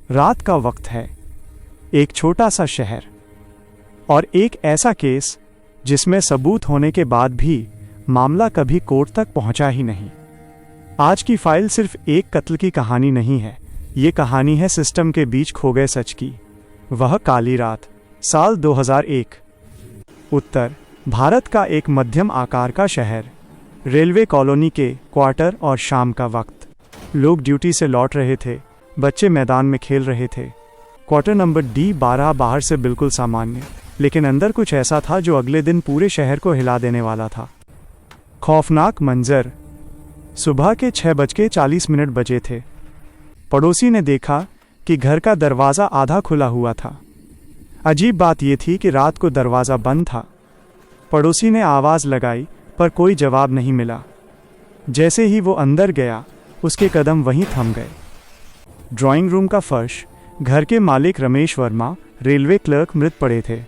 रात का वक्त है, एक छोटा सा शहर और एक ऐसा केस जिसमें सबूत होने के बाद भी मामला कभी कोर्ट तक पहुंचा ही नहीं। आज की फाइल सिर्फ एक कत्ल की कहानी नहीं है, ये कहानी है सिस्टम के बीच खो गए सच की। वह काली रात, साल 2001। उत्तर भारत का एक मध्यम आकार का शहर, रेलवे कॉलोनी के क्वार्टर और शाम का वक्त। लोग ड्यूटी से लौट रहे थे, बच्चे मैदान में खेल रहे थे। क्वार्टर नंबर D12 बाहर से बिल्कुल सामान्य, लेकिन अंदर कुछ ऐसा था जो अगले दिन पूरे शहर को हिला देने वाला था। खौफनाक मंजर। सुबह के 6:40 बजे थे। पड़ोसी ने देखा कि घर का दरवाज़ा आधा खुला हुआ था। अजीब बात यह थी कि रात को दरवाज़ा बंद था। पड़ोसी ने आवाज़ लगाई पर कोई जवाब नहीं मिला। जैसे ही वो अंदर गया, उसके कदम वहीं थम गए। ड्राइंग रूम का फर्श, घर के मालिक रमेश वर्मा, रेलवे क्लर्क, मृत पड़े थे।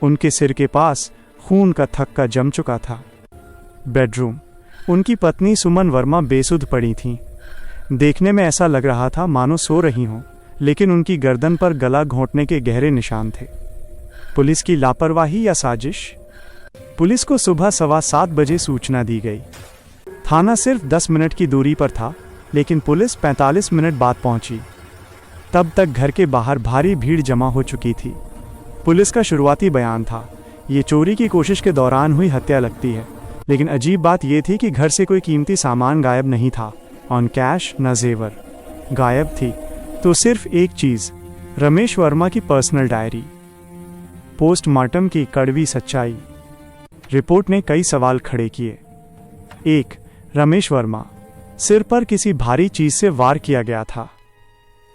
उनके सिर के पास खून का थक्का जम चुका था। बेडरूम, उनकी पत्नी सुमन वर्मा बेसुध पड़ी थीं। देखने में ऐसा लग रहा था मानो सो रही हों, लेकिन उनकी गर्दन पर गला घोंटने के गहरे निशान थे। पुलिस की लापरवाही या साजिश? पुलिस को सुबह 7:15 बजे सूचना दी गई। थाना सिर्फ 10 मिनट की दूरी पर था, लेकिन पुलिस 45 मिनट बाद पहुंची। तब तक घर के बाहर भारी भीड़ जमा हो चुकी थी। पुलिस का शुरुआती बयान था, ये चोरी की कोशिश के दौरान हुई हत्या लगती है, लेकिन अजीब बात यह थी कि घर से कोई कीमती सामान गायब नहीं था। ऑन कैश न जेवर। गायब थी तो सिर्फ एक चीज़, रमेश वर्मा की पर्सनल डायरी। पोस्टमार्टम की कड़वी सच्चाई। रिपोर्ट ने कई सवाल खड़े किए। 1. रमेश वर्मा, सिर पर किसी भारी चीज से वार किया गया था।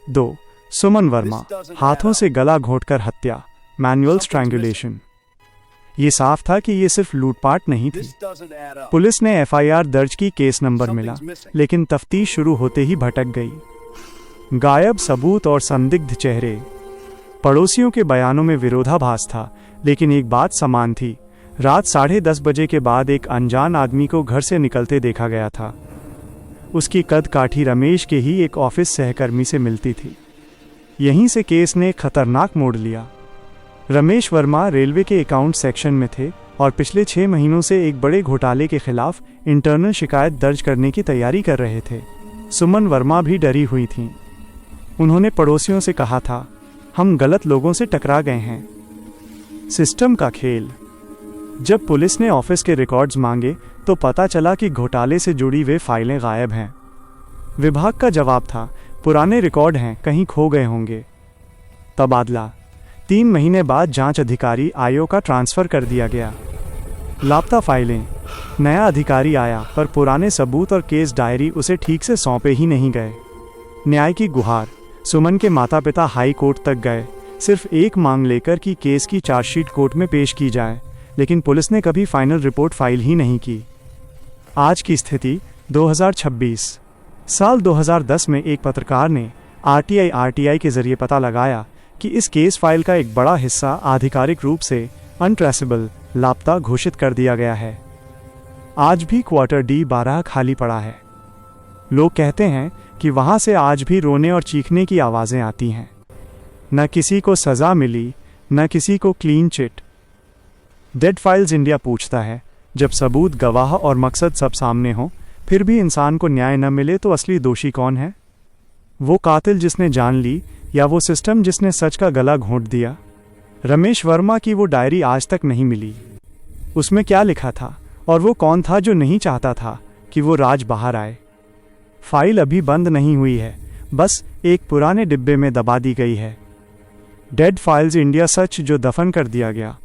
2. सुमन वर्मा, हाथों से गला घोंटकर हत्या, मैनुअल स्ट्रैंगुलेशन। ये साफ था कि ये सिर्फ लूटपाट नहीं थी। पुलिस ने FIR दर्ज की, केस नंबर मिला, लेकिन तफ्तीश शुरू होते ही भटक गई। गायब सबूत और संदिग्ध चेहरे। पड़ोसियों के बयानों में विरोधाभास था, लेकिन एक बात समान थी। रात 10:30 बजे के बाद एक अनजान आदमी को घर से निकलते देखा गया था। उसकी कद काठी रमेश के ही एक ऑफिस सहकर्मी से मिलती थी। यहीं से केस ने खतरनाक मोड़ लिया। रमेश वर्मा रेलवे के अकाउंट सेक्शन में थे और पिछले 6 महीनों से एक बड़े घोटाले के खिलाफ इंटरनल शिकायत दर्ज करने की तैयारी कर रहे थे। सुमन वर्मा भी डरी हुई थीं। उन्होंने पड़ोसियों से कहा था, हम गलत लोगों से टकरा गए हैं। सिस्टम का खेल। जब पुलिस ने ऑफिस के रिकॉर्ड्स मांगे तो पता चला कि घोटाले से जुड़ी वे फाइलें गायब हैं। विभाग का जवाब था, पुराने रिकॉर्ड हैं, कहीं खो गए होंगे। तबादला। 3 महीने बाद जांच अधिकारी आईओ का ट्रांसफ़र कर दिया गया। लापता फाइलें। नया अधिकारी आया पर पुराने सबूत और केस डायरी उसे ठीक से सौंपे ही नहीं गए। न्याय की गुहार। सुमन के माता पिता हाई कोर्ट तक गए, सिर्फ एक मांग लेकर कि केस की चार्जशीट कोर्ट में पेश की जाए, लेकिन पुलिस ने कभी फाइनल रिपोर्ट फाइल ही नहीं की। आज की स्थिति 2026। साल 2010 में एक पत्रकार ने RTI के जरिए पता लगाया कि इस केस फाइल का एक बड़ा हिस्सा आधिकारिक रूप से अनट्रेसेबल, लापता घोषित कर दिया गया है। आज भी क्वार्टर D12 खाली पड़ा है। लोग कहते हैं कि वहाँ से आज भी रोने और चीखने की आवाज़ें आती हैं। न किसी को सज़ा मिली, न किसी को clean chit. Dead files India पूछता है, जब सबूत, गवाह और मकसद सब सामने हो, फिर भी इंसान को न्याय न मिले तो असली दोषी कौन है? वो कातिल जिसने जान ली या वो सिस्टम जिसने सच का गला घोंट दिया? रमेश वर्मा की वो डायरी आज तक नहीं मिली। उसमें क्या लिखा था और वो कौन था जो नहीं चाहता था कि वो राज बाहर आए? फाइल अभी बंद नहीं हुई है, बस एक पुराने डिब्बे में दबा दी गई है। डेड फाइल्स इंडिया, सच जो दफन कर दिया गया।